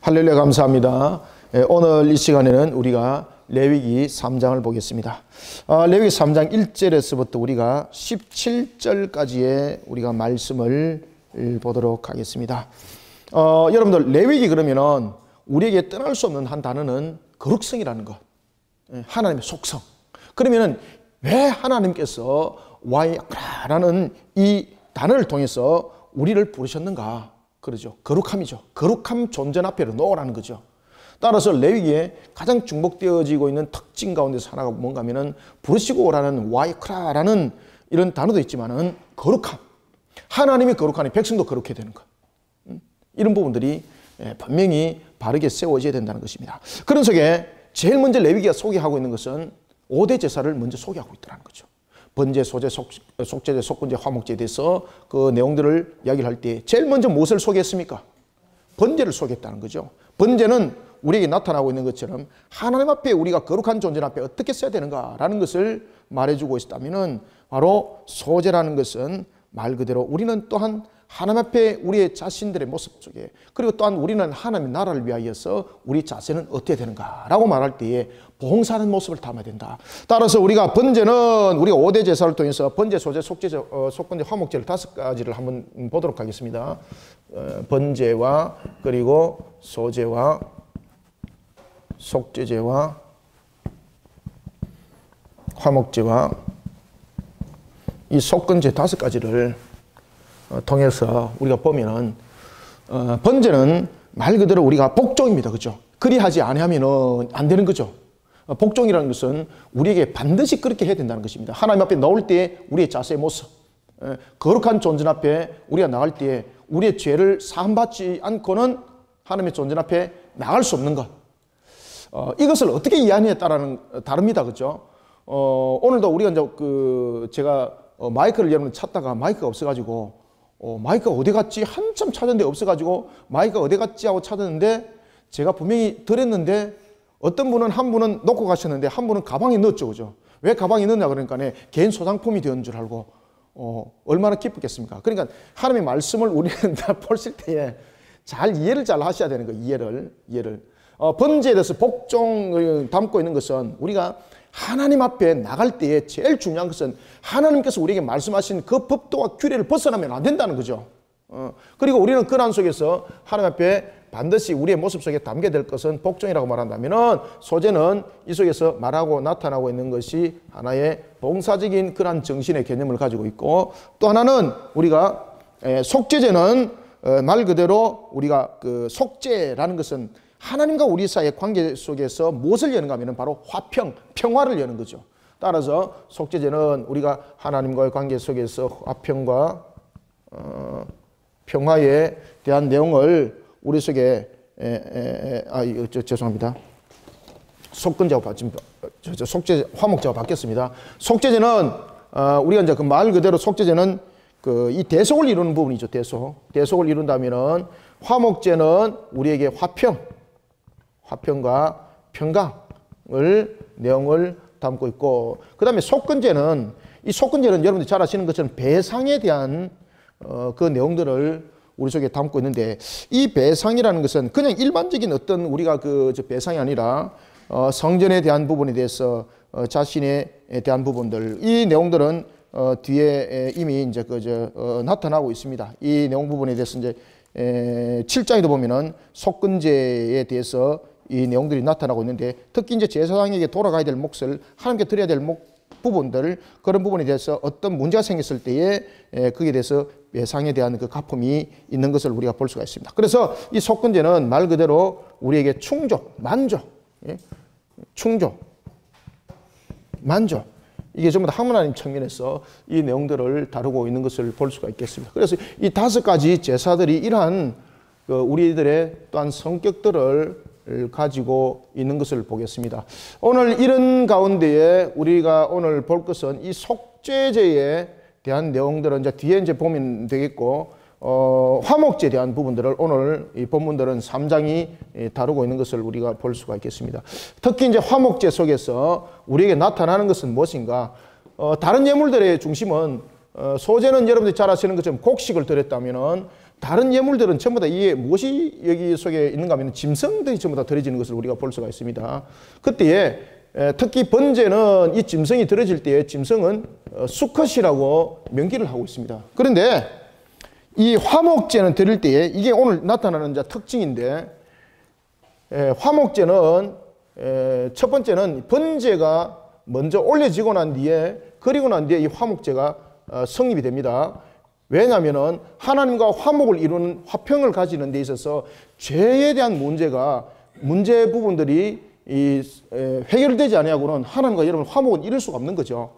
할렐루야, 감사합니다. 오늘 이 시간에는 우리가 레위기 3장을 보겠습니다. 레위기 3장 1절에서부터 우리가 17절까지의 우리가 말씀을 보도록 하겠습니다. 여러분들, 레위기 그러면은 우리에게 떠날 수 없는 한 단어는 거룩성이라는 것, 하나님의 속성. 그러면은 왜 하나님께서 와이크라라는 이 단어를 통해서 우리를 부르셨는가? 그러죠. 거룩함이죠. 거룩함 존재 앞에로 놓으라는 거죠. 따라서 레위기에 가장 중복되어지고 있는 특징 가운데서 하나가 뭔가 하면은 부르시고 오라는 와이크라라는 이런 단어도 있지만은 거룩함. 하나님이 거룩하니 백성도 거룩해야 되는 것. 이런 부분들이 분명히 바르게 세워져야 된다는 것입니다. 그런 속에 제일 먼저 레위기가 소개하고 있는 것은 5대 제사를 먼저 소개하고 있다는 거죠. 번제, 소제, 속제제, 속건제, 화목제에 대해서 그 내용들을 이야기를 할 때 제일 먼저 무엇을 소개했습니까? 번제를 소개했다는 거죠. 번제는 우리에게 나타나고 있는 것처럼 하나님 앞에 우리가 거룩한 존재 앞에 어떻게 써야 되는가라는 것을 말해주고 있다면, 바로 소제라는 것은 말 그대로 우리는 또한 하나님 앞에 우리의 자신들의 모습 속에, 그리고 또한 우리는 하나님의 나라를 위하여서 우리 자세는 어떻게 되는가라고 말할 때에 봉사하는 모습을 담아야 된다. 따라서 우리가 번제는 우리가 5대 제사를 통해서 번제, 소제, 속제제, 속건제, 화목제를 5가지를 한번 보도록 하겠습니다. 번제와 그리고 소제와 속제제와 화목제와 이 속건제 5가지를 통해서 우리가 보면은 번제는 말 그대로 우리가 복종입니다. 그죠? 그리하지 아니하면은 안 되는 거죠. 복종이라는 것은 우리에게 반드시 그렇게 해야 된다는 것입니다. 하나님 앞에 나올 때 우리의 자세의 모습, 거룩한 존재 앞에 우리가 나갈 때 우리의 죄를 사함받지 않고는 하나님의 존재 앞에 나갈 수 없는 것. 이것을 어떻게 이해하느냐에 따라는 다릅니다. 그죠? 오늘도 우리가 이제 제가 마이크를 여러분 찾다가 마이크가 없어가지고 마이크가 어디 갔지? 한참 찾았는데 없어가지고 마이크가 어디 갔지? 하고 찾았는데 제가 분명히 드렸는데 어떤 분은 한 분은 놓고 가셨는데 한 분은 가방에 넣었죠. 그죠? 왜 가방에 넣냐 그러니까 개인 소장품이 되는 줄 알고 얼마나 기쁘겠습니까? 그러니까 하나님의 말씀을 우리는 다 보실 때에 잘 이해를 잘 하셔야 되는 거예요. 이해를. 번제에 대해서 복종을 담고 있는 것은 우리가 하나님 앞에 나갈 때에 제일 중요한 것은 하나님께서 우리에게 말씀하신 그 법도와 규례를 벗어나면 안 된다는 거죠. 그리고 우리는 그런 속에서 하나님 앞에 반드시 우리의 모습 속에 담게 될 것은 복종이라고 말한다면, 소제는 이 속에서 말하고 나타나고 있는 것이 하나의 봉사적인 그러한 정신의 개념을 가지고 있고, 또 하나는 우리가 속제제는 말 그대로 우리가 그 속제라는 것은 하나님과 우리 사이의 관계 속에서 무엇을 여는가 하면 바로 평화를 여는 거죠. 따라서 속죄제는 우리가 하나님과의 관계 속에서 화평과 평화에 대한 내용을 우리 속에 죄송합니다. 속건제하고 속죄 화목제하고 바뀌었습니다. 속죄제는 우리가 이제 그 말 그대로 속죄제는 이 대속을 이루는 부분이죠. 대속을 이룬다면은, 화목제는 우리에게 화평과 평강을 내용을 담고 있고, 그 다음에 속건제는, 이 속건제는 여러분들이 잘 아시는 것처럼 배상에 대한 그 내용들을 우리 속에 담고 있는데, 이 배상이라는 것은 그냥 일반적인 어떤 우리가 배상이 아니라 성전에 대한 부분에 대해서 자신에 대한 부분들, 이 내용들은 뒤에 이미 이제 나타나고 있습니다. 이 내용 부분에 대해서 이제 7장에도 보면은 속건제에 대해서 이 내용들이 나타나고 있는데, 특히 이제 제사장에게 돌아가야 될 몫을 하나님께 드려야 될 부분들, 그런 부분에 대해서 어떤 문제가 생겼을 때에 거기에 대해서 배상에 대한 그 갚음이 있는 것을 우리가 볼 수가 있습니다. 그래서 이 속건제는 말 그대로 우리에게 충족, 만족, 이게 전부 다 하나님 측면에서 이 내용들을 다루고 있는 것을 볼 수가 있겠습니다. 그래서 이 5가지 제사들이 이러한 우리들의 또한 성격들을 가지고 있는 것을 보겠습니다. 오늘 이런 가운데에 우리가 오늘 볼 것은 이 속죄제에 대한 내용들은 이제 뒤에 이제 보면 되겠고, 화목제에 대한 부분들을 오늘 이 본문들은 3장이 다루고 있는 것을 우리가 볼 수가 있겠습니다. 특히 이제 화목제 속에서 우리에게 나타나는 것은 무엇인가? 다른 예물들의 중심은, 소제는 여러분들이 잘 아시는 것처럼 곡식을 드렸다면은 다른 예물들은 전부 다 이게 무엇이 여기 속에 있는가 하면 짐승들이 전부 다 들어지는 것을 우리가 볼 수가 있습니다. 그때에 특히 번제는 이 짐승이 들어질 때에 짐승은 수컷이라고 명기를 하고 있습니다. 그런데 이 화목제는 드릴 때에 이게 오늘 나타나는 특징인데, 화목제는 첫 번째는 번제가 먼저 올려지고 난 뒤에, 그리고 난 뒤에 이 화목제가 성립이 됩니다. 왜냐하면 하나님과 화목을 이루는 화평을 가지는 데 있어서 죄에 대한 문제 부분들이 해결되지 아니하고는 하나님과 여러분 화목은 이룰 수가 없는 거죠.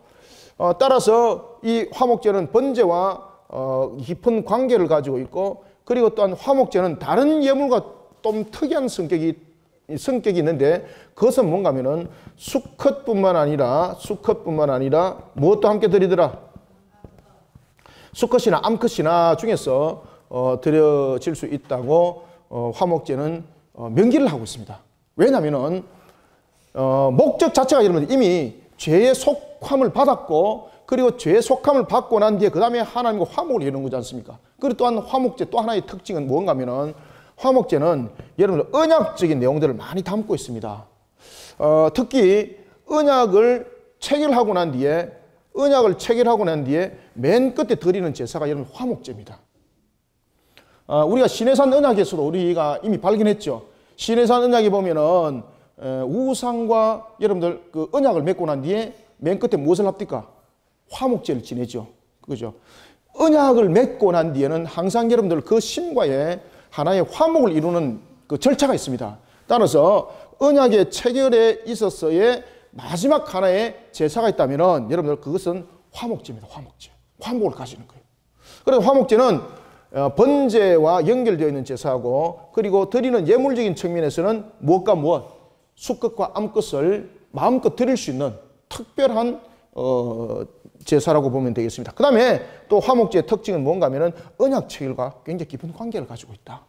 따라서 이 화목제는 번제와 깊은 관계를 가지고 있고, 그리고 또한 화목제는 다른 예물과 좀 특이한 성격이 있는데, 그것은 뭔가 하면은 수컷뿐만 아니라 무엇도 함께 드리더라. 수컷이나 암컷이나 중에서 드려질 수 있다고 화목제는 명기를 하고 있습니다. 왜냐하면은 목적 자체가 여러분들 이미 죄의 속함을 받았고, 그리고 죄의 속함을 받고 난 뒤에 그 다음에 하나님과 화목을 이루는 거지 않습니까? 그리고 또한 화목제 또 하나의 특징은 뭔가 하면은 화목제는 여러분들 언약적인 내용들을 많이 담고 있습니다. 특히 언약을 체결하고 난 뒤에 맨 끝에 드리는 제사가 여러분 화목제입니다. 우리가 시내산 언약에서도 우리가 이미 발견했죠. 시내산 언약에 보면은 우상과 여러분들 그 언약을 맺고 난 뒤에 맨 끝에 무엇을 합니까? 화목제를 지내죠. 그죠? 언약을 맺고 난 뒤에는 항상 여러분들 그 신과의 하나의 화목을 이루는 그 절차가 있습니다. 따라서 언약의 체결에 있어서의 마지막 하나의 제사가 있다면은 여러분들 그것은 화목제입니다. 화목제. 화목을 가지는 거예요. 그래서 화목제는 번제와 연결되어 있는 제사고, 그리고 드리는 예물적인 측면에서는 무엇과 무엇, 수컷과 암컷을 마음껏 드릴 수 있는 특별한 제사라고 보면 되겠습니다. 그 다음에 또 화목제의 특징은 뭔가 하면은 언약 체결과 굉장히 깊은 관계를 가지고 있다.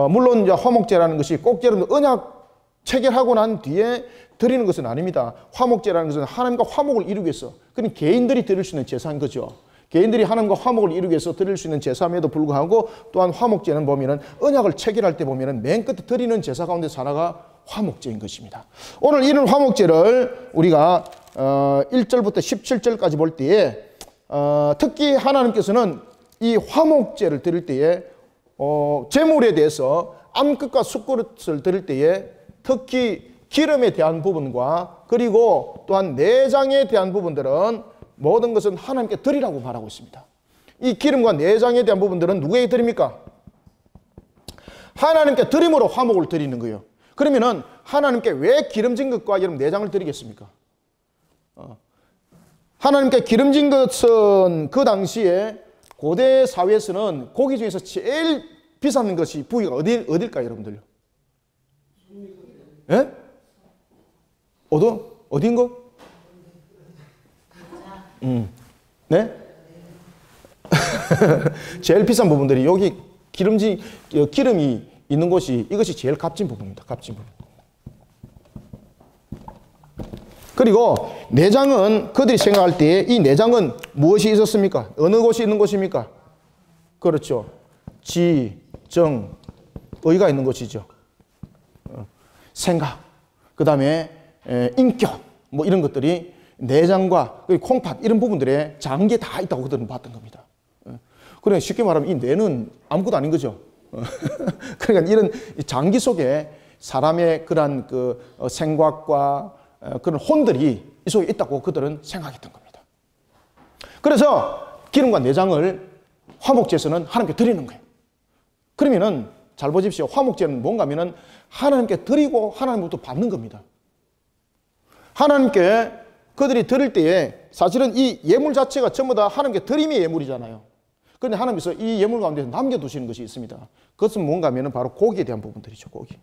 물론 이제 화목제라는 것이 꼭 여러분 언약 체결하고 난 뒤에 드리는 것은 아닙니다. 화목제라는 것은 하나님과 화목을 이루기 위해서, 그럼 개인들이 드릴 수 있는 제사인 거죠. 개인들이 하나님과 화목을 이루기 위해서 드릴 수 있는 제사임에도 불구하고, 또한 화목제는 보면은 언약을 체결할 때 보면은 맨 끝에 드리는 제사 가운데 하나가 화목제인 것입니다. 오늘 이런 화목제를 우리가 1절부터 17절까지 볼 때에 특히 하나님께서는 이 화목제를 드릴 때에 제물에 대해서 암컷과 수컷을 드릴 때에 특히 기름에 대한 부분과 그리고 또한 내장에 대한 부분들은 모든 것은 하나님께 드리라고 말하고 있습니다. 이 기름과 내장에 대한 부분들은 누구에게 드립니까? 하나님께 드림으로 화목을 드리는 거예요. 그러면은 하나님께 왜 기름진 것과 여러분 내장을 드리겠습니까? 하나님께 기름진 것은 그 당시에 고대 사회에서는 고기 중에서 제일 비싼 것이 부위가 어딜까요, 여러분들요? 예? 어딘 거? 네? 제일 비싼 부분들이 여기 기름이 있는 곳이 이것이 제일 값진 부분입니다. 값진 부분. 그리고 내장은 그들이 생각할 때 이 내장은 무엇이 있었습니까? 어느 곳이 있는 곳입니까? 그렇죠. 지, 정, 의가 있는 곳이죠. 생각, 그 다음에 인격, 뭐 이런 것들이 내장과 콩팥 이런 부분들에 장기에 다 있다고 그들은 봤던 겁니다. 그러니까 쉽게 말하면 이 뇌는 아무것도 아닌 거죠. 그러니까 이런 장기 속에 사람의 그러한 그 생각과 그런 혼들이 이 속에 있다고 그들은 생각했던 겁니다. 그래서 기름과 내장을 화목제에서는 하나님께 드리는 거예요. 그러면은 잘 보십시오. 화목제는 뭔가 하면은 하나님께 드리고 하나님부터 받는 겁니다. 하나님께 그들이 드릴 때에 사실은 이 예물 자체가 전부 다 하나님께 드림의 예물이잖아요. 그런데 하나님께서 이 예물 가운데 남겨두시는 것이 있습니다. 그것은 뭔가 하면은 바로 고기에 대한 부분들이죠. 고기.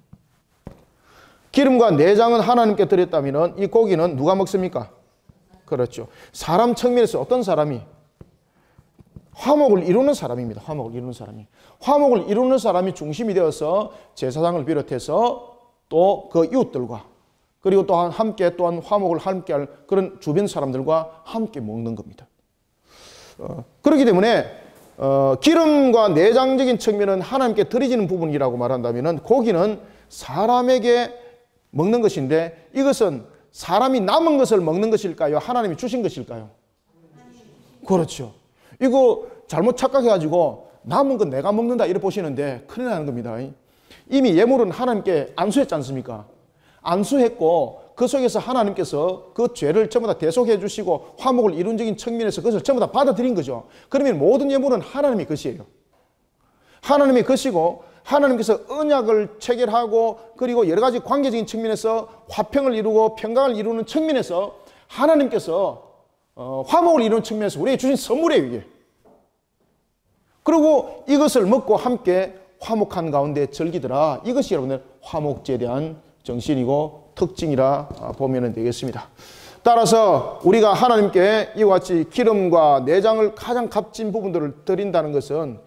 기름과 내장은 하나님께 드렸다면 이 고기는 누가 먹습니까? 그렇죠. 사람 측면에서 어떤 사람이? 화목을 이루는 사람입니다. 화목을 이루는 사람이. 화목을 이루는 사람이 중심이 되어서 제사장을 비롯해서 또 그 이웃들과 그리고 또한 함께 또한 화목을 함께할 그런 주변 사람들과 함께 먹는 겁니다. 그렇기 때문에 기름과 내장적인 측면은 하나님께 드려지는 부분이라고 말한다면 고기는 사람에게 먹는 것인데 이것은 사람이 남은 것을 먹는 것일까요? 하나님이 주신 것일까요? 그렇죠. 이거 잘못 착각해가지고 남은 건 내가 먹는다 이렇게 보시는데 큰일 나는 겁니다. 이미 예물은 하나님께 안수했지 않습니까? 안수했고 그 속에서 하나님께서 그 죄를 전부 다 대속해 주시고 화목을 이론적인 측면에서 그것을 전부 다 받아들인 거죠. 그러면 모든 예물은 하나님의 것이에요. 하나님의 것이고 하나님께서 언약을 체결하고 그리고 여러 가지 관계적인 측면에서 화평을 이루고 평강을 이루는 측면에서 하나님께서 화목을 이루는 측면에서 우리에게 주신 선물이에요, 이게. 그리고 이것을 먹고 함께 화목한 가운데 즐기더라. 이것이 여러분들 화목제에 대한 정신이고 특징이라 보면 되겠습니다. 따라서 우리가 하나님께 이와 같이 기름과 내장을 가장 값진 부분들을 드린다는 것은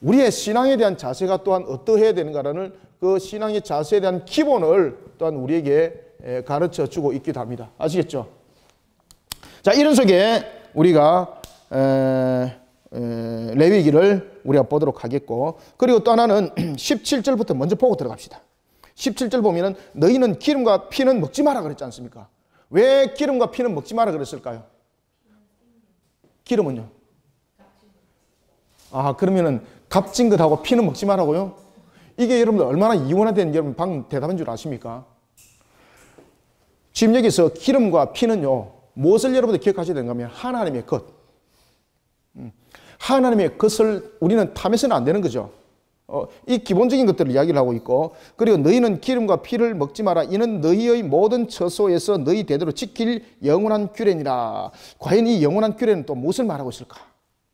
우리의 신앙에 대한 자세가 또한 어떠해야 되는가라는 그 신앙의 자세에 대한 기본을 또한 우리에게 가르쳐 주고 있기도 합니다. 아시겠죠? 자, 이런 속에 우리가 레위기를 우리가 보도록 하겠고, 그리고 또 하나는 17절부터 먼저 보고 들어갑시다. 17절 보면은 너희는 기름과 피는 먹지 마라 그랬지 않습니까? 왜 기름과 피는 먹지 마라 그랬을까요? 기름은요? 그러면은 값진 것하고 피는 먹지 마라고요? 이게 여러분들 얼마나 이원화된 여러분 방금 대답한 줄 아십니까? 지금 여기서 기름과 피는요, 무엇을 여러분들 기억하셔야 되는가 하면 하나님의 것. 하나님의 것을 우리는 탐해서는 안 되는 거죠. 이 기본적인 것들을 이야기를 하고 있고, 그리고 너희는 기름과 피를 먹지 마라. 이는 너희의 모든 처소에서 너희 대대로 지킬 영원한 규례니라. 과연 이 영원한 규례는 또 무엇을 말하고 있을까?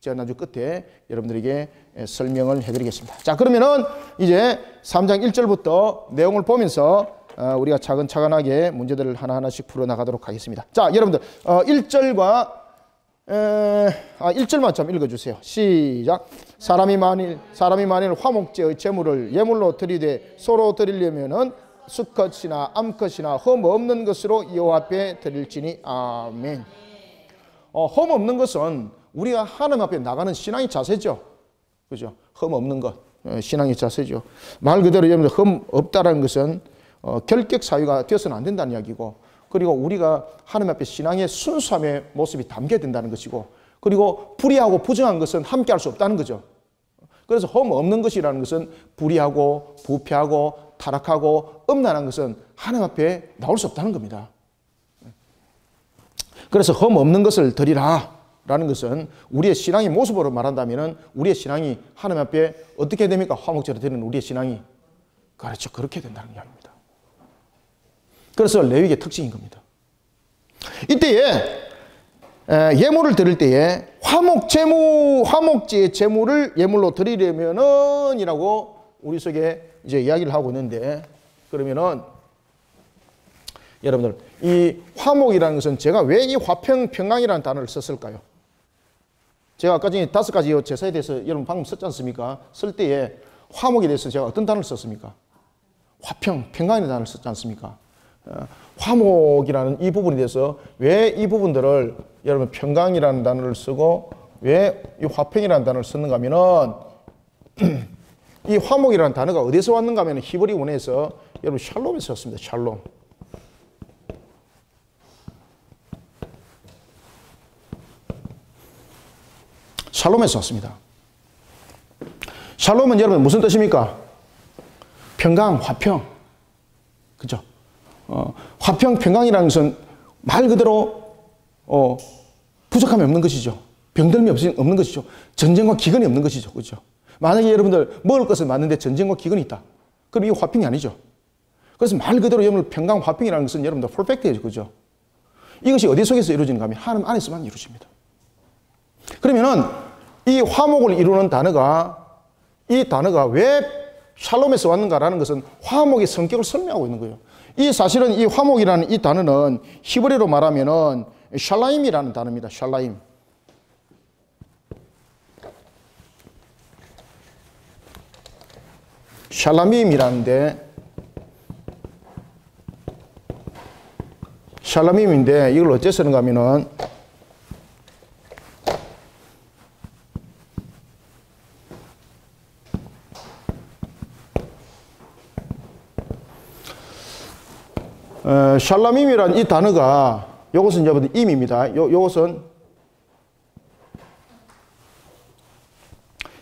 제가 나중 끝에 여러분들에게 설명을 해드리겠습니다. 자, 그러면은 이제 3장 1절부터 내용을 보면서 우리가 차근차근하게 문제들을 하나하나씩 풀어나가도록 하겠습니다. 자, 여러분들 1절과 1절만 좀 읽어주세요. 시작. 사람이 만일 화목제의 제물을 예물로 드리되 서로 드리려면은 수컷이나 암컷이나 흠 없는 것으로 여호와 앞에 드릴지니. 아멘. 흠 없는 것은 우리가 하나님 앞에 나가는 신앙의 자세죠. 그죠? 흠 없는 것, 신앙의 자세죠. 말 그대로 여러분들 흠 없다라는 것은 결격 사유가 되어서는 안 된다는 이야기고, 그리고 우리가 하나님 앞에 신앙의 순수함의 모습이 담겨야 된다는 것이고, 그리고 불의하고 부정한 것은 함께 할 수 없다는 거죠. 그래서 흠 없는 것이라는 것은 불의하고 부패하고 타락하고 음란한 것은 하나님 앞에 나올 수 없다는 겁니다. 그래서 흠 없는 것을 드리라 라는 것은 우리의 신앙의 모습으로 말한다면 우리의 신앙이 하나님 앞에 어떻게 됩니까? 화목제로 드리는 우리의 신앙이. 그렇죠. 그렇게 된다는 이야기입니다. 그래서 레위기의 특징인 겁니다. 이때에 예물을 드릴 때에 화목제의 제물을 예물로 드리려면은 이라고 우리 속에 이제 이야기를 하고 있는데, 그러면은 여러분들 이 화목이라는 것은 제가 왜 이 평강이라는 단어를 썼을까요? 제가 아까 전에 5가지 제사에 대해서 여러분 방금 썼지 않습니까? 쓸 때에 화목에 대해서 제가 어떤 단어를 썼습니까? 평강이라는 단어를 썼지 않습니까? 화목이라는 이 부분에 대해서 왜 이 부분들을 여러분 평강이라는 단어를 쓰고 왜 이 화평이라는 단어를 썼는가 하면은 이 화목이라는 단어가 어디서 왔는가 하면 히브리 원에서 여러분 샬롬에서 왔습니다. 샬롬. 샬롬에서 왔습니다. 샬롬은 여러분 무슨 뜻입니까? 평강, 화평. 그죠? 평강이라는 것은 말 그대로 부족함이 없는 것이죠. 병들미 없는 것이죠. 전쟁과 기근이 없는 것이죠. 그죠? 만약에 여러분들 먹을 것은 많은데 전쟁과 기근이 있다. 그럼 이게 화평이 아니죠. 그래서 말 그대로 여러분 평강, 화평이라는 것은 여러분들 퍼펙트해요. 그죠? 이것이 어디 속에서 이루어지는가 하면 하나님 안에서만 이루어집니다. 그러면은 이 화목을 이루는 단어가, 이 단어가 왜 샬롬에서 왔는가라는 것은 화목의 성격을 설명하고 있는 거예요. 이 사실은 이 화목이라는 이 단어는 히브리로 말하면은 샬라임이라는 단어입니다. 샬라임. 샬라밈이라는데, 샬라밈인데 이걸 어째 쓰는가 하면은 샬라밈이란 이 단어가 요것은 여러분들 임입니다. 요것은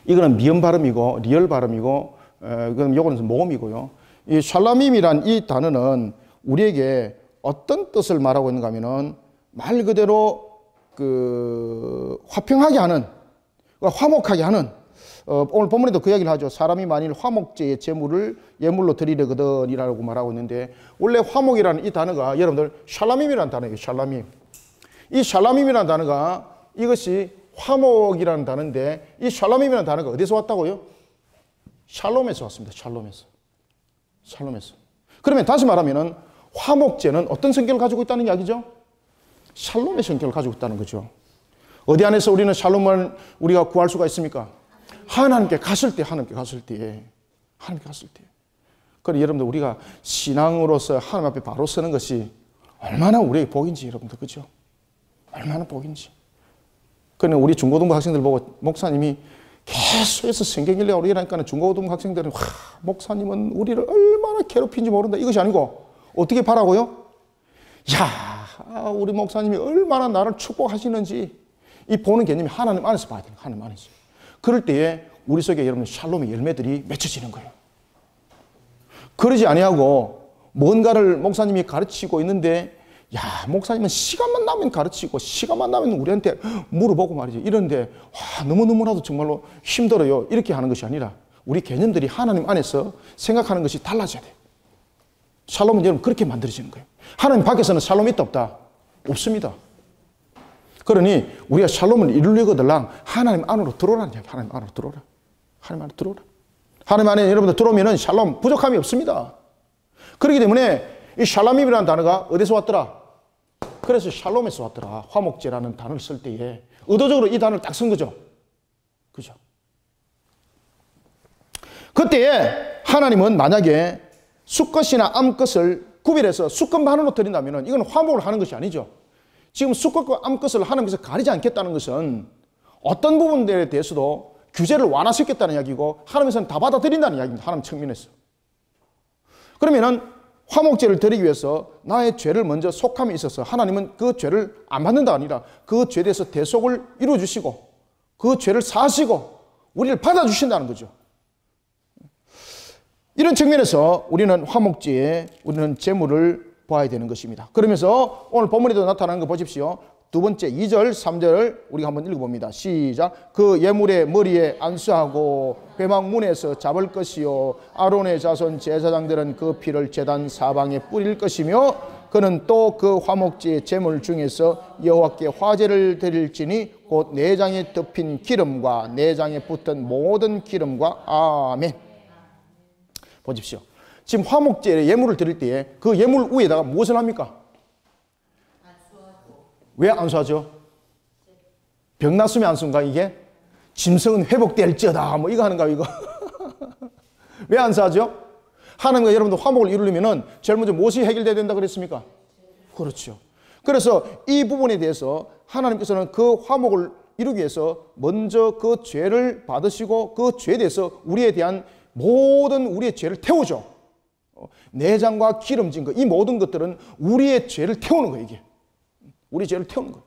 이거는 미음 발음이고 리얼 발음이고 그럼 요거는 모음이고요. 이 샬라밈이란 이 단어는 우리에게 어떤 뜻을 말하고 있는가 하면은 말 그대로 그 화평하게 하는, 화목하게 하는, 오늘 본문에도 그 이야기를 하죠. 사람이 만일 화목제의 제물을 예물로 드리려거든 이라고 말하고 있는데, 원래 화목이라는 이 단어가 여러분들 샬라밈이라는 단어예요. 샬라밈. 이 샬라밈이라는 단어가 이것이 화목이라는 단어인데, 이 샬라밈이라는 단어가 어디서 왔다고요? 샬롬에서 왔습니다. 샬롬에서. 그러면 다시 말하면은 화목제는 어떤 성격을 가지고 있다는 이야기죠? 샬롬의 성격을 가지고 있다는 거죠. 어디 안에서 우리는 샬롬을 우리가 구할 수가 있습니까? 하나님께 갔을 때. 그래서 여러분들 우리가 신앙으로서 하나님 앞에 바로 서는 것이 얼마나 우리에게 복인지, 여러분들, 그죠? 얼마나 복인지. 그러니까 우리 중고등부 학생들 보고 목사님이 계속해서 성경 읽으려고 이러니까 중고등부 학생들은 목사님은 우리를 얼마나 괴롭힌지 모른다. 이것이 아니고 어떻게 바라고요? 야, 우리 목사님이 얼마나 나를 축복하시는지 이 보는 개념이 하나님 안에서 봐야 돼요. 하나님 안에서. 그럴 때에 우리 속에 여러분 샬롬의 열매들이 맺혀지는 거예요. 그러지 아니하고 뭔가를 목사님이 가르치고 있는데, 야, 목사님은 시간만 나면 가르치고 시간만 나면 우리한테 물어보고 말이죠. 이런데 너무너무나도 정말로 힘들어요. 이렇게 하는 것이 아니라 우리 개념들이 하나님 안에서 생각하는 것이 달라져야 돼요. 샬롬은 여러분 그렇게 만들어지는 거예요. 하나님 밖에서는 샬롬이 있다 없다? 없습니다. 그러니 우리가 샬롬을 이루려거들랑 하나님 안으로 들어오라는 이야기. 하나님 안으로 들어오라. 하나님 안으로 들어오라. 하나님 안에 여러분들 들어오면은 샬롬 부족함이 없습니다. 그렇기 때문에 이 샬라밈이라는 단어가 어디서 왔더라? 그래서 샬롬에서 왔더라. 화목제라는 단어를 쓸 때에 의도적으로 이 단어를 딱 쓴 거죠. 그죠? 그때에 하나님은 만약에 수컷이나 암컷을 구별해서 수컷만으로 드린다면 이건 화목을 하는 것이 아니죠. 지금 수컷과 암컷을 하나님께서 가리지 않겠다는 것은 어떤 부분들에 대해서도 규제를 완화시켰다는 이야기고 하나님께서는 다 받아들인다는 이야기입니다. 하나님 측면에서. 그러면은 화목제를 드리기 위해서 나의 죄를 먼저 속함에 있어서 하나님은 그 죄를 안 받는다가 아니라 그 죄에 대해서 대속을 이루어주시고 그 죄를 사시고 우리를 받아주신다는 거죠. 이런 측면에서 우리는 화목제에 우리는 제물을 봐야 되는 것입니다. 그러면서 오늘 본문에도 나타나는 거 보십시오. 두 번째 2절, 3절을 우리가 한번 읽어봅니다. 시작. 그 예물의 머리에 안수하고 회막문에서 잡을 것이요 아론의 자손 제사장들은 그 피를 제단 사방에 뿌릴 것이며 그는 또 그 화목제의 제물 중에서 여호와께 화제를 드릴지니 곧 내장에 덮인 기름과 내장에 붙은 모든 기름과 아멘. 보십시오. 지금 화목제의 예물을 드릴 때에 그 예물 위에다가 무엇을 합니까? 왜 안수하죠? 병 났으면 안수인가 이게? 짐승은 회복될지어다 뭐 이거 하는가 이거? 왜 안수하죠? 하나님과 여러분들 화목을 이루려면 제일 먼저 무엇이 해결돼야 된다 그랬습니까? 그렇죠. 그래서 이 부분에 대해서 하나님께서는 그 화목을 이루기 위해서 먼저 그 죄를 받으시고 그 죄에 대해서 우리에 대한 모든 우리의 죄를 태우죠. 내장과 기름진 것, 이 모든 것들은 우리의 죄를 태우는 거예요. 이게 우리 죄를 태우는 거예요.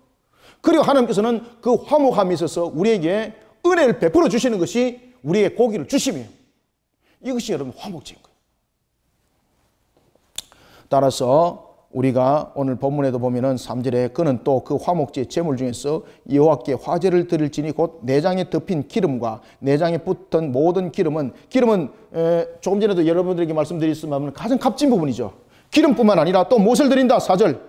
그리고 하나님께서는 그 화목함에 있어서 우리에게 은혜를 베풀어 주시는 것이 우리에게 고기를 주심이에요. 이것이 여러분 화목제인 거예요. 따라서 우리가 오늘 본문에도 보면은 3절에 그는 또 그 화목제 제물 중에서 여호와께 화제를 드릴지니 곧 내장에 덮인 기름과 내장에 붙은 모든 기름은 조금 전에도 여러분들에게 말씀드렸지만 가장 값진 부분이죠. 기름뿐만 아니라 또 무엇을 드린다? 4절.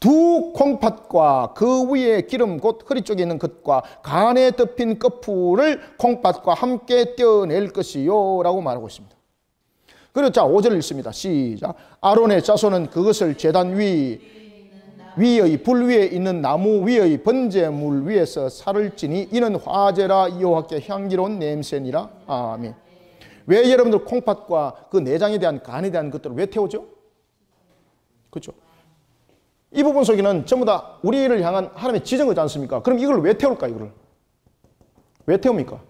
두 콩팥과 그 위에 기름 곧 허리 쪽에 있는 것과 간에 덮인 거풀을 콩팥과 함께 떼어낼 것이요 라고 말하고 있습니다. 그리고 자 5절 읽습니다. 시작. 아론의 자손은 그것을 제단 위의 불 위에 있는 나무 위의 번제물 위에서 살을 찌니 이는 화제라 여호와께 향기로운 냄새니라. 아멘. 왜 여러분들 콩팥과 그 내장에 대한 간에 대한 것들을 왜 태우죠? 그렇죠. 이 부분 속에는 전부 다 우리를 향한 하나님의 지정이지 않습니까? 그럼 이걸 왜 태울까? 이거를 왜 태웁니까?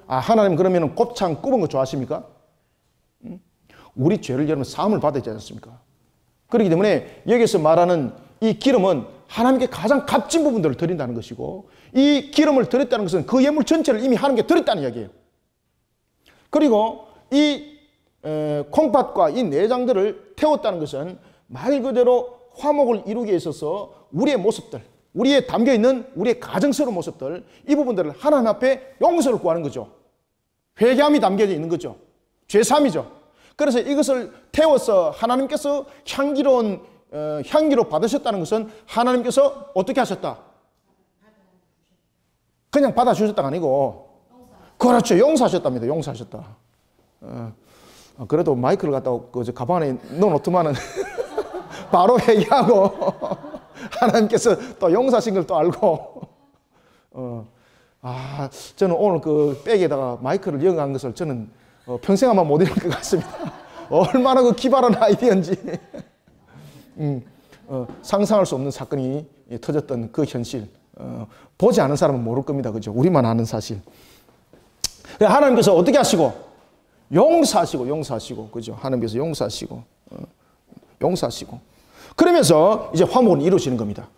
아, 하나님 그러면 곱창 굽은 거 좋아하십니까? 우리 죄를 여러분 사함을 받아야 되지 않습니까? 그렇기 때문에 여기서 말하는 이 기름은 하나님께 가장 값진 부분들을 드린다는 것이고, 이 기름을 드렸다는 것은 그 예물 전체를 이미 하나님께 드렸다는 이야기예요. 그리고 이 콩팥과 이 내장들을 태웠다는 것은 말 그대로 화목을 이루기 위해 있어서 우리의 모습들, 우리의 담겨있는 우리의 가정스러운 모습들, 이 부분들을 하나님 앞에 용서를 구하는 거죠. 회개함이 담겨져 있는 거죠. 죄사함이죠. 그래서 이것을 태워서 하나님께서 향기로운 향기로 받으셨다는 것은 하나님께서 어떻게 하셨다? 그냥 받아주셨다가 아니고, 그렇죠. 용서하셨답니다. 용서하셨다. 그래도 마이크를 갖다 그 가방 안에 넣어놓더만은 바로 회개하고 하나님께서 또 용서하신 걸 또 알고, 저는 오늘 그 백에다가 마이크를 연결한 것을 저는 평생 아마 못 잃을 것 같습니다. 얼마나 그 기발한 아이디어인지. 상상할 수 없는 사건이 터졌던 그 현실. 보지 않은 사람은 모를 겁니다. 그죠? 우리만 아는 사실. 하나님께서 어떻게 하시고? 용서하시고. 그죠? 하나님께서 용서하시고. 그러면서 이제 화목은 이루어지는 겁니다.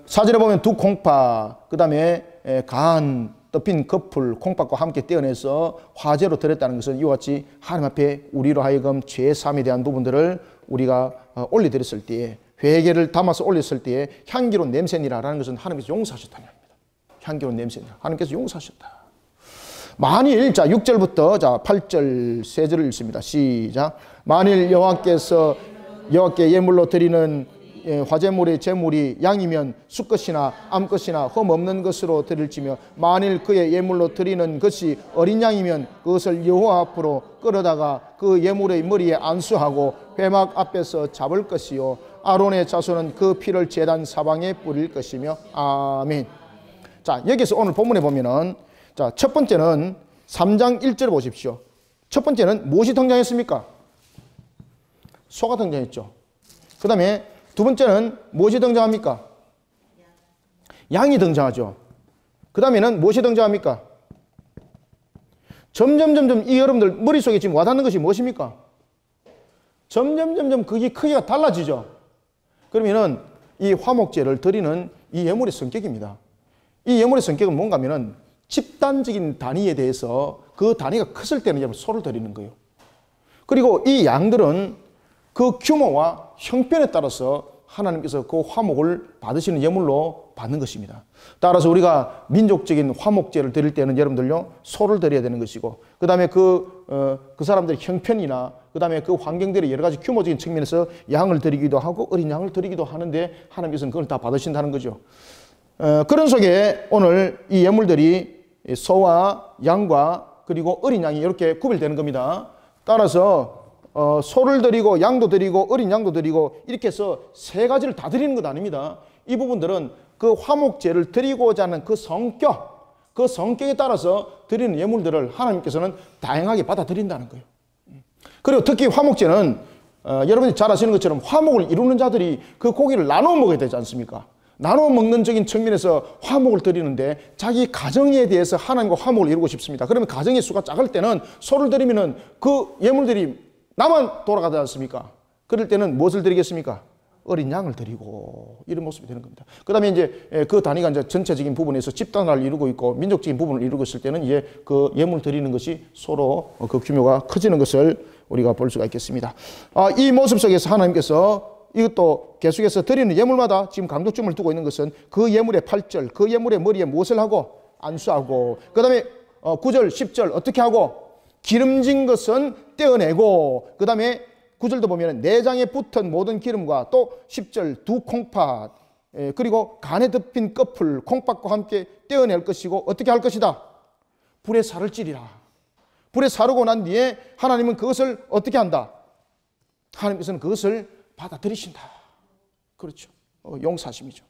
사진에 보면 두 콩팥, 그 다음에 간, 덮인 거풀, 콩팥과 함께 떼어내서 화제로 드렸다는 것은 이와 같이 하나님 앞에 우리로 하여금 죄사함에 대한 부분들을 우리가 올려드렸을 때에, 회개를 담아서 올렸을 때에 향기로운 냄새니라라는 것은 하나님께서 용서하셨다는 겁니다. 향기로운 냄새니라. 하나님께서 용서하셨다. 만일, 자 6절부터 자 8절 세 절을 읽습니다. 시작. 만일 여호와께 예물로 드리는 화제물의 제물이 양이면 수컷이나 암컷이나 흠없는 것으로 드릴지며, 만일 그의 예물로 드리는 것이 어린 양이면 그것을 여호와 앞으로 끌어다가 그 예물의 머리에 안수하고 회막 앞에서 잡을 것이요, 아론의 자손은 그 피를 제단 사방에 뿌릴 것이며. 아멘. 자, 여기서 오늘 본문에 보면은, 자, 첫 번째는 3장 1절 보십시오. 첫 번째는 무엇이 등장했습니까? 소가 등장했죠. 그 다음에 두 번째는 무엇이 등장합니까? 양이 등장하죠. 그 다음에는 무엇이 등장합니까? 점점 이 여러분들 머릿속에 지금 와닿는 것이 무엇입니까? 점점 그게 크기가 달라지죠. 그러면은 이 화목제를 드리는 이 예물의 성격입니다. 이 예물의 성격은 뭔가 하면은 집단적인 단위에 대해서 그 단위가 컸을 때는 소를 드리는 거예요. 그리고 이 양들은 그 규모와 형편에 따라서 하나님께서 그 화목을 받으시는 예물로 받는 것입니다. 따라서 우리가 민족적인 화목제를 드릴 때는 여러분들요, 소를 드려야 되는 것이고, 그 다음에 그 사람들의 형편이나 그 다음에 그 환경들의 여러 가지 규모적인 측면에서 양을 드리기도 하고 어린 양을 드리기도 하는데 하나님께서는 그걸 다 받으신다는 거죠. 그런 속에 오늘 이 예물들이 소와 양과 그리고 어린 양이 이렇게 구별되는 겁니다. 따라서 소를 드리고 양도 드리고 어린 양도 드리고 이렇게 해서 세 가지를 다 드리는 것 아닙니다. 이 부분들은 그 화목제를 드리고자 하는 그 성격에 따라서 드리는 예물들을 하나님께서는 다양하게 받아들인다는 거예요. 그리고 특히 화목제는 여러분이 잘 아시는 것처럼 화목을 이루는 자들이 그 고기를 나눠 먹어야 되지 않습니까? 나눠 먹는적인 측면에서 화목을 드리는데 자기 가정에 대해서 하나님과 화목을 이루고 싶습니다. 그러면 가정의 수가 작을 때는 소를 드리면은 그 예물들이 나만 돌아가지 않습니까? 그럴 때는 무엇을 드리겠습니까? 어린 양을 드리고 이런 모습이 되는 겁니다. 그 다음에 이제 그 단위가 이제 전체적인 부분에서 집단화를 이루고 있고 민족적인 부분을 이루고 있을 때는 이제 그 예물 드리는 것이 서로 그 규모가 커지는 것을 우리가 볼 수가 있겠습니다. 이 모습 속에서 하나님께서 이것도 계속해서 드리는 예물마다 지금 강조점을 두고 있는 것은 그 예물의 8절, 그 예물의 머리에 무엇을 하고? 안수하고, 그 다음에 9절, 10절 어떻게 하고? 기름진 것은 떼어내고, 그 다음에 9절도 보면 내장에 붙은 모든 기름과 또 10절 두 콩팥, 그리고 간에 덮인 거풀, 콩팥과 함께 떼어낼 것이고 어떻게 할 것이다? 불에 사를지리라. 불에 사르고 난 뒤에 하나님은 그것을 어떻게 한다? 하나님께서는 그것을 받아들이신다. 그렇죠. 용서하심이죠.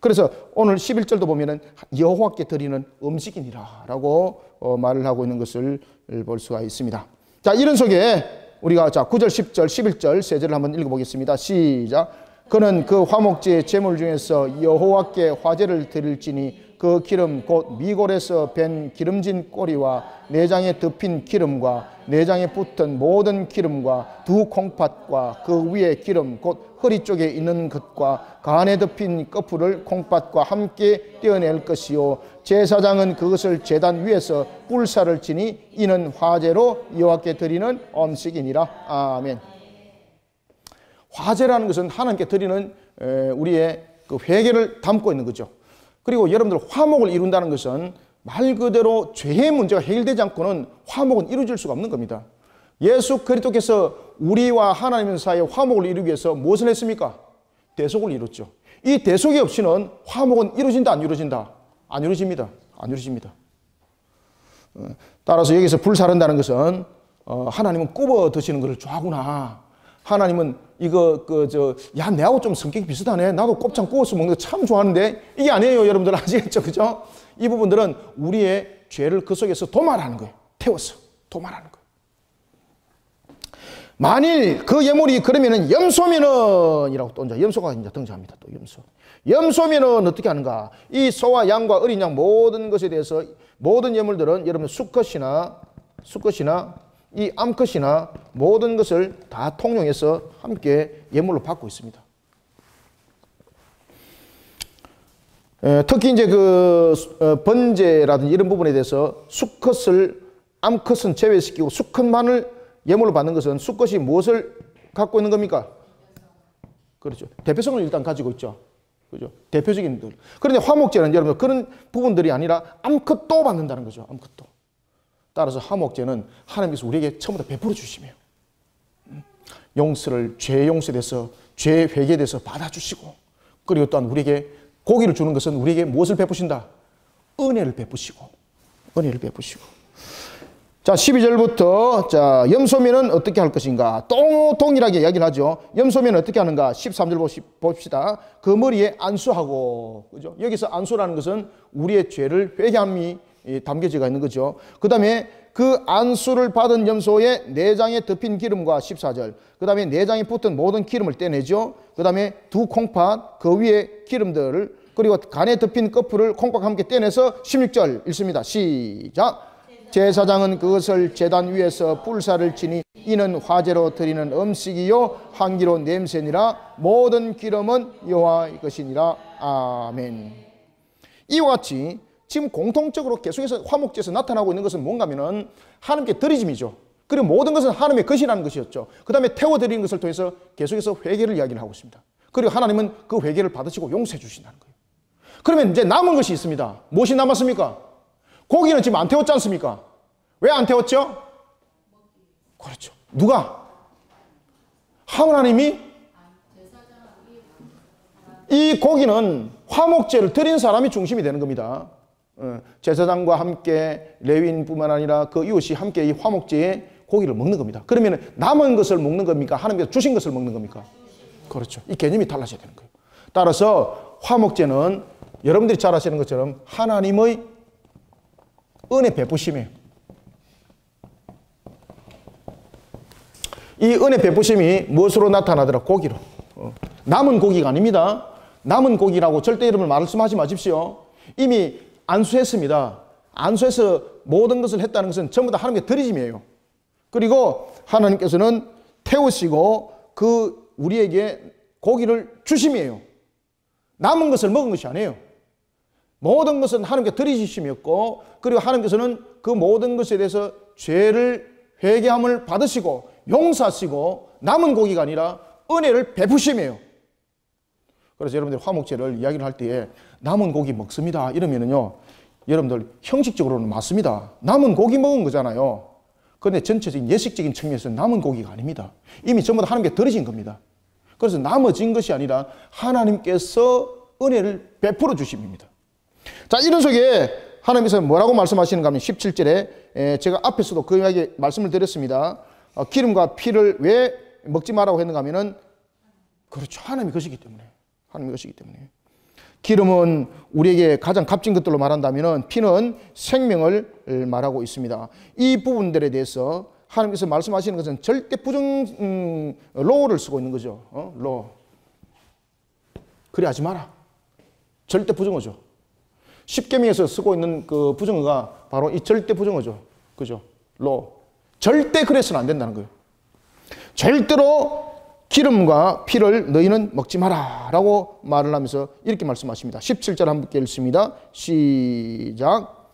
그래서 오늘 11절도 보면은 여호와께 드리는 음식이니라 라고 말을 하고 있는 것을 볼 수가 있습니다. 자, 이런 속에 우리가 자 9절, 10절, 11절 세 절을 한번 읽어보겠습니다. 시작. 그는 그 화목제의 제물 중에서 여호와께 화제를 드릴지니 그 기름 곧 미골에서 밴 기름진 꼬리와 내장에 덮인 기름과 내장에 붙은 모든 기름과 두 콩팥과 그 위에 기름 곧 허리 쪽에 있는 것과 간에 덮인 꺼풀을 콩팥과 함께 떼어낼 것이요 제사장은 그것을 제단 위에서 불사를 지니 이는 화제로 여호와께 드리는 음식이니라. 아멘. 화제라는 것은 하나님께 드리는 우리의 그 회개를 담고 있는 거죠. 그리고 여러분들 화목을 이룬다는 것은 말 그대로 죄의 문제가 해결되지 않고는 화목은 이루어질 수가 없는 겁니다. 예수 그리스도께서 우리와 하나님 사이의 화목을 이루기 위해서 무엇을 했습니까? 대속을 이뤘죠. 이 대속이 없이는 화목은 이루어진다 안 이루어진다? 안 이루어집니다. 안 이루어집니다. 따라서 여기서 불사른다는 것은 하나님은 굽어 드시는 것을 좋아하구나. 하나님은 이거 야 내하고 좀 성격이 비슷하네. 나도 곱창 구워서 먹는 거 참 좋아하는데 이게 아니에요. 여러분들 아시겠죠? 그죠? 이 부분들은 우리의 죄를 그 속에서 도말하는 거예요. 태워서 도말하는 거예요. 만일 그 예물이 그러면은 염소면은 이라고 또 이제 염소가 이제 등장합니다. 또 염소. 염소면은 어떻게 하는가? 이 소와 양과 어린 양 모든 것에 대해서 모든 예물들은 여러분 수컷이나 이 암컷이나 모든 것을 다 통용해서 함께 예물로 받고 있습니다. 특히 이제 번제라든지 이런 부분에 대해서 수컷을 암컷은 제외시키고 수컷만을 예물로 받는 것은 수컷이 무엇을 갖고 있는 겁니까? 그렇죠. 대표성을 일단 가지고 있죠. 그죠? 대표적인 들. 그런데 화목제는 여러분 그런 부분들이 아니라 암컷도 받는다는 거죠. 암컷도. 따라서 화목제는 하나님께서 우리에게 처음부터 베풀어 주시며 용서를 죄 용서에 대해서 죄 회개에 대해서 받아주시고 그리고 또한 우리에게 고기를 주는 것은 우리에게 무엇을 베푸신다? 은혜를 베푸시고 은혜를 베푸시고 자 12절부터 자 염소면은 어떻게 할 것인가 또 동일하게 이야기를 하죠. 염소면은 어떻게 하는가 13절 봅시다. 그 머리에 안수하고 그죠? 여기서 안수라는 것은 우리의 죄를 회개함이 담겨져 있는 거죠. 그 다음에 그 안수를 받은 염소의 내장에 덮인 기름과 14절 그 다음에 내장에 붙은 모든 기름을 떼내죠. 그 다음에 두 콩팥 그 위에 기름들을 그리고 간에 덮인 꺼풀을 콩팥과 함께 떼내서 16절 읽습니다. 시작. 제사장은 그것을 제단 위에서 불사를 치니 이는 화제로 드리는 음식이요 향기로 냄새니라. 모든 기름은 여호와의 것이니라. 아멘. 이와 같이 지금 공통적으로 계속해서 화목제에서 나타나고 있는 것은 뭔가 하면은 하나님께 드리짐이죠. 그리고 모든 것은 하나님의 것이라는 것이었죠. 그 다음에 태워드리는 것을 통해서 계속해서 회개를 이야기를 하고 있습니다. 그리고 하나님은 그 회개를 받으시고 용서해 주신다는 거예요. 그러면 이제 남은 것이 있습니다. 무엇이 남았습니까? 고기는 지금 안 태웠지 않습니까? 왜 안 태웠죠? 그렇죠. 누가? 하나님이 이 고기는 화목제를 드린 사람이 중심이 되는 겁니다. 제사장과 함께 레위인뿐만 아니라 그 이웃이 함께 이 화목제에 고기를 먹는 겁니다. 그러면 남은 것을 먹는 겁니까? 하나님께서 주신 것을 먹는 겁니까? 그렇죠. 이 개념이 달라져야 되는 거예요. 따라서 화목제는 여러분들이 잘 아시는 것처럼 하나님의 은혜 베푸심이에요. 이 은혜 베푸심이 무엇으로 나타나더라? 고기로. 남은 고기가 아닙니다. 남은 고기라고 절대 여러분 말씀하지 마십시오. 이미 안수했습니다. 안수해서 모든 것을 했다는 것은 전부 다 하나님께 드리짐이에요. 그리고 하나님께서는 태우시고 그 우리에게 고기를 주심이에요. 남은 것을 먹은 것이 아니에요. 모든 것은 하나님께 드리심이었고 그리고 하나님께서는 그 모든 것에 대해서 죄를 회개함을 받으시고 용서하시고 남은 고기가 아니라 은혜를 베푸심이에요. 그래서 여러분들 화목제를 이야기를 할 때에 남은 고기 먹습니다 이러면은요 여러분들 형식적으로는 맞습니다. 남은 고기 먹은 거잖아요. 그런데 전체적인 예식적인 측면에서 남은 고기가 아닙니다. 이미 전부 다 하나님께 드리신 겁니다. 그래서 남아진 것이 아니라 하나님께서 은혜를 베풀어 주심입니다. 자, 이런 속에 하나님께서 뭐라고 말씀하시는가 하면 17절에 제가 앞에서도 그 이야기 말씀을 드렸습니다. 기름과 피를 왜 먹지 말라고 했는가 하면은 그렇죠. 하나님의 것이기 때문에. 하나님의 것이기 때문에. 기름은 우리에게 가장 값진 것들로 말한다면은 피는 생명을 말하고 있습니다. 이 부분들에 대해서 하나님께서 말씀하시는 것은 절대 부정 로를 쓰고 있는 거죠. 로. 그래 하지 마라. 절대 부정어죠. 십계명에서 쓰고 있는 그 부정어가 바로 이 절대 부정어죠. 그죠? 로. 절대 그래서는 안 된다는 거예요. 절대로 기름과 피를 너희는 먹지 마라 라고 말을 하면서 이렇게 말씀하십니다. 17절 함께 읽습니다. 시작.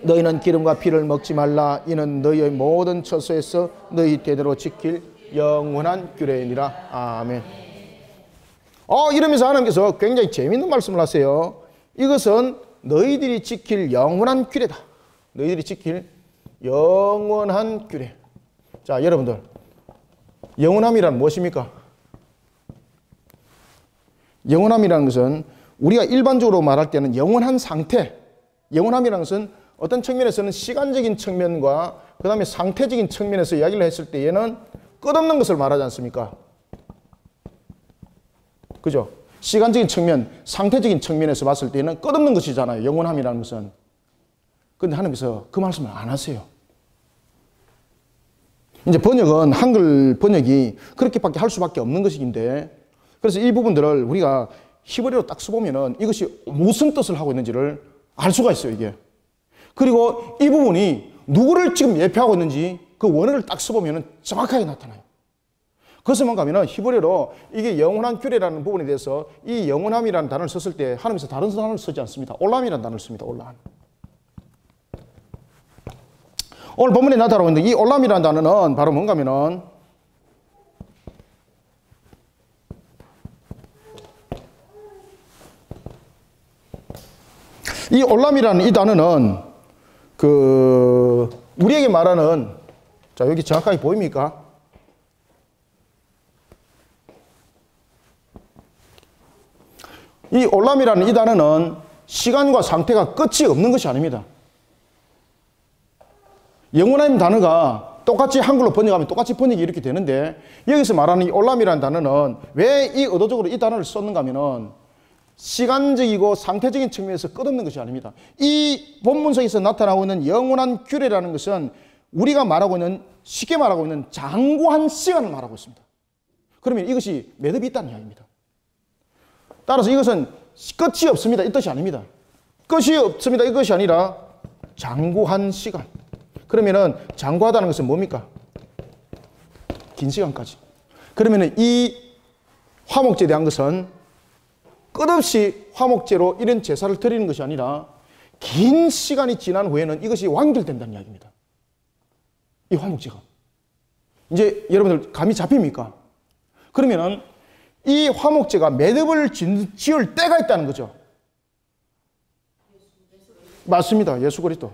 너희는 기름과 피를 먹지 말라. 이는 너희의 모든 처소에서 너희 대대로 지킬 영원한 규례니라. 아멘. 이러면서 하나님께서 굉장히 재미있는 말씀을 하세요. 이것은 너희들이 지킬 영원한 규례다. 너희들이 지킬 영원한 규례. 자, 여러분들, 영원함이란 무엇입니까? 영원함이라는 것은 우리가 일반적으로 말할 때는 영원한 상태, 영원함이라는 것은 어떤 측면에서는 시간적인 측면과 그 다음에 상태적인 측면에서 이야기를 했을 때 얘는 끝없는 것을 말하지 않습니까? 그죠? 시간적인 측면, 상태적인 측면에서 봤을 때는 끝없는 것이잖아요. 영원함이라는 것은. 그런데 하나님께서 그 말씀을 안 하세요. 이제 번역은 한글 번역이 그렇게밖에 할 수밖에 없는 것인데, 그래서 이 부분들을 우리가 히브리어로 딱 써보면은 이것이 무슨 뜻을 하고 있는지를 알 수가 있어요, 이게. 그리고 이 부분이 누구를 지금 예표하고 있는지 그 원어를 딱 써보면은 정확하게 나타나요. 그것만 가면은 히브리어로 이게 영원한 규례라는 부분에 대해서 이 영원함이라는 단어를 썼을 때 하나님께서 다른 단어를 쓰지 않습니다. 올람이라는 단어를 씁니다. 올람. 오늘 본문에 나타나고 있는 이 올람이라는 단어는 바로 뭔가 하면은 이 올람이라는 이 단어는 우리에게 말하는, 자, 여기 정확하게 보입니까? 이 올람이라는 이 단어는 시간과 상태가 끝이 없는 것이 아닙니다. 영원한 단어가 똑같이 한글로 번역하면 똑같이 번역이 이렇게 되는데, 여기서 말하는 이 올람이라는 단어는 왜 이 의도적으로 이 단어를 썼는가 하면은 시간적이고 상태적인 측면에서 끝없는 것이 아닙니다. 이 본문서에서 나타나고 있는 영원한 규례라는 것은 우리가 말하고 있는, 쉽게 말하고 있는 장구한 시간을 말하고 있습니다. 그러면 이것이 매듭이 있다는 이야기입니다. 따라서 이것은 끝이 없습니다, 이 뜻이 아닙니다. 끝이 없습니다, 이것이 아니라 장구한 시간. 그러면은 장구하다는 것은 뭡니까? 긴 시간까지. 그러면은 이 화목제에 대한 것은 끝없이 화목제로 이런 제사를 드리는 것이 아니라 긴 시간이 지난 후에는 이것이 완결된다는 이야기입니다. 이 화목제가. 이제 여러분들 감이 잡힙니까? 그러면은 이 화목제가 매듭을 지을 때가 있다는 거죠. 맞습니다. 예수 그리스도.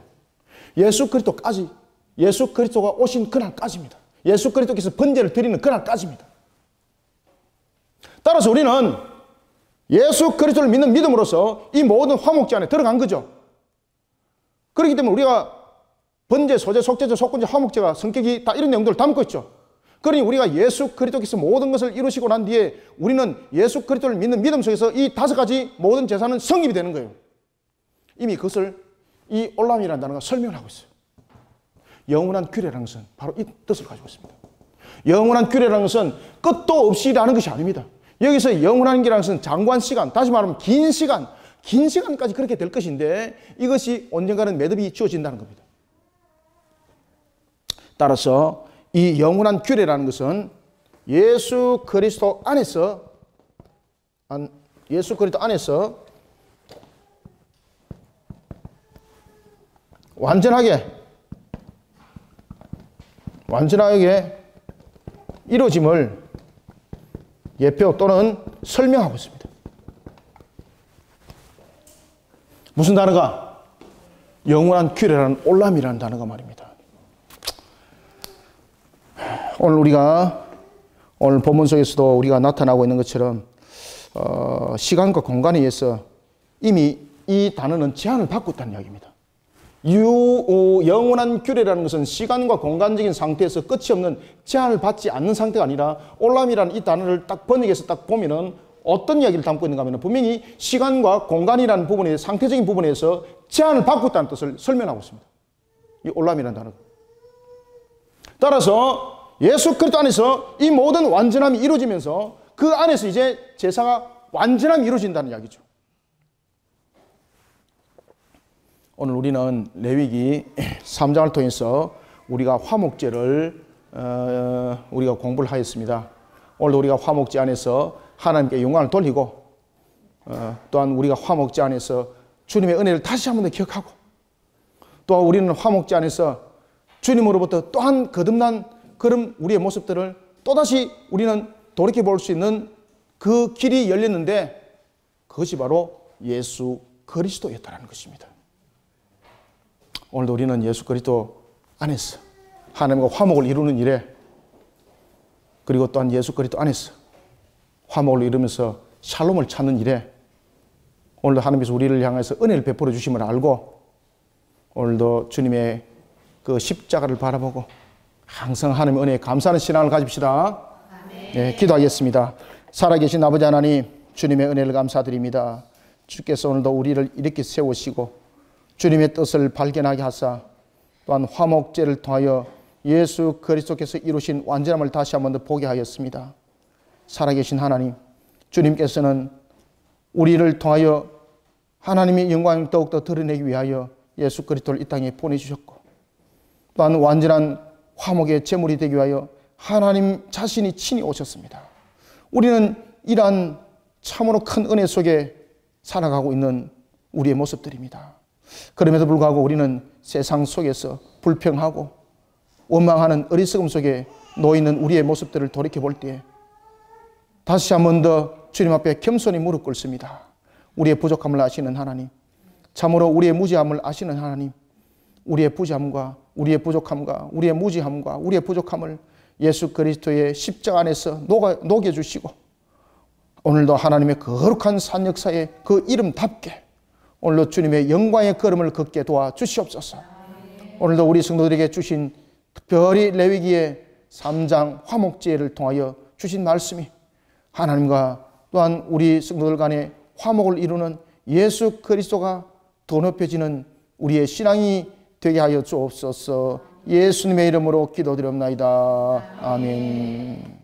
예수 그리스도까지. 예수 그리스도가 오신 그날까지입니다. 예수 그리스도께서 번제를 드리는 그날까지입니다. 따라서 우리는 예수 그리스도를 믿는 믿음으로써 이 모든 화목제 안에 들어간 거죠. 그렇기 때문에 우리가 번제, 소제, 속제제, 속건제, 화목제가 성격이 다 이런 내용들을 담고 있죠. 그러니 우리가 예수 그리스도께서 모든 것을 이루시고 난 뒤에 우리는 예수 그리스도를 믿는 믿음 속에서 이 5가지 모든 제사는 성립이 되는 거예요. 이미 그것을 이 올람이라는 단어가 설명하고 있어요. 영원한 규례라는 것은 바로 이 뜻을 가지고 있습니다. 영원한 규례라는 것은 끝도 없이라는 것이 아닙니다. 여기서 영원한 기라는 것은 장구한 시간, 다시 말하면 긴 시간까지 그렇게 될 것인데 이것이 언젠가는 매듭이 지어진다는 겁니다. 따라서 이 영원한 규례라는 것은 예수 그리스도 안에서 완전하게 이루어짐을 예표 또는 설명하고 있습니다. 무슨 단어가? 영원한 규례라는 올람이라는 단어가 말입니다. 오늘 본문 속에서도 우리가 나타나고 있는 것처럼 시간과 공간에 의해서 이미 이 단어는 제한을 받고 있다는 이야기입니다. 영원한 규례라는 것은 시간과 공간적인 상태에서 끝이 없는 제한을 받지 않는 상태가 아니라 올람이라는 이 단어를 딱 번역해서 딱 보면은 어떤 이야기를 담고 있는가 하면 분명히 시간과 공간이라는 부분에 상태적인 부분에서 제한을 받고 있다는 뜻을 설명하고 있습니다. 이 올람이라는 단어가. 따라서 예수 그리스도 안에서 이 모든 완전함이 이루어지면서 그 안에서 이제 제사가 완전함이 이루어진다는 이야기죠. 오늘 우리는 레위기 3장을 통해서 우리가 화목제를 우리가 공부를 하였습니다. 오늘도 우리가 화목제 안에서 하나님께 영광을 돌리고 또한 우리가 화목제 안에서 주님의 은혜를 다시 한 번 더 기억하고 또한 우리는 화목제 안에서 주님으로부터 또한 거듭난 그런 우리의 모습들을 또다시 우리는 돌이켜볼 수 있는 그 길이 열렸는데 그것이 바로 예수 그리스도였다는 것입니다. 오늘도 우리는 예수 그리스도 안에서 하나님과 화목을 이루는 일에 그리고 또한 예수 그리스도 안에서 화목을 이루면서 샬롬을 찾는 일에 오늘도 하나님께서 우리를 향해서 은혜를 베풀어 주심을 알고 오늘도 주님의 그 십자가를 바라보고 항상 하나님의 은혜에 감사하는 신앙을 가집시다. 네, 기도하겠습니다. 살아계신 아버지 하나님, 주님의 은혜를 감사드립니다. 주께서 오늘도 우리를 이렇게 세우시고 주님의 뜻을 발견하게 하사 또한 화목제를 통하여 예수 그리스도께서 이루신 완전함을 다시 한 번 더 보게 하였습니다. 살아계신 하나님, 주님께서는 우리를 통하여 하나님의 영광을 더욱더 드러내기 위하여 예수 그리스도를 이 땅에 보내주셨고 또한 완전한 화목의 제물이 되기 위하여 하나님 자신이 친히 오셨습니다. 우리는 이러한 참으로 큰 은혜 속에 살아가고 있는 우리의 모습들입니다. 그럼에도 불구하고 우리는 세상 속에서 불평하고 원망하는 어리석음 속에 놓이는 우리의 모습들을 돌이켜볼 때에 다시 한 번 더 주님 앞에 겸손히 무릎 꿇습니다. 우리의 부족함을 아시는 하나님, 참으로 우리의 무지함을 아시는 하나님, 우리의 부지함과 우리의 부족함과 우리의 무지함과 우리의 부족함을 예수 그리스도의 십자가 안에서 녹여주시고 오늘도 하나님의 거룩한 산 역사에 그 이름답게 오늘도 주님의 영광의 걸음을 걷게 도와주시옵소서. 오늘도 우리 성도들에게 주신 특별히 레위기의 3장 화목제를 통하여 주신 말씀이 하나님과 또한 우리 성도들 간에 화목을 이루는 예수 그리스도가 더 높여지는 우리의 신앙이 되게 하여 주옵소서. 예수님의 이름으로 기도드립니다. 아멘.